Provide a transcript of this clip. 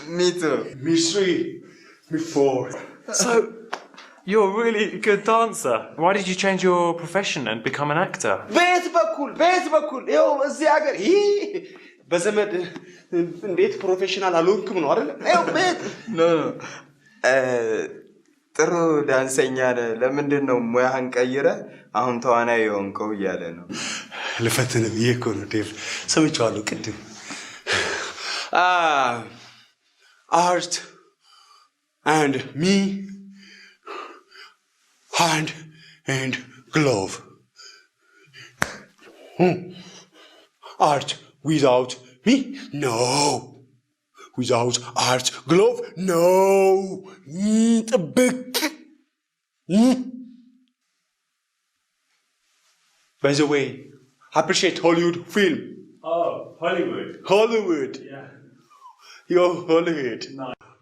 Me too. Me 3. Me 4. So, you're a really good dancer. Why did you change your profession and become an actor? በየት በኩል ይኸው እዚህ ሀገር በዘመድ እንዴት ፕሮፌሽናል አልሆንክም ነው አይደል? ይኸው በየት ኖ ጥሩ ዳንሰኛ ነህ። ለምንድን ነው ሙያህን ቀይረህ አሁን ተዋናይ የሆንከው እያለ ነው። ልፈትን ብዬ እኮ ነው ዴቭ። ሰምቼዋለሁ ቅድም። Art and me, hand and glove. Art without me? No. Without art glove? No. ጥብቅ By the way, appreciate Hollywood film. Oh, Hollywood. Hollywood. Yeah. You're Hollywood. Nice.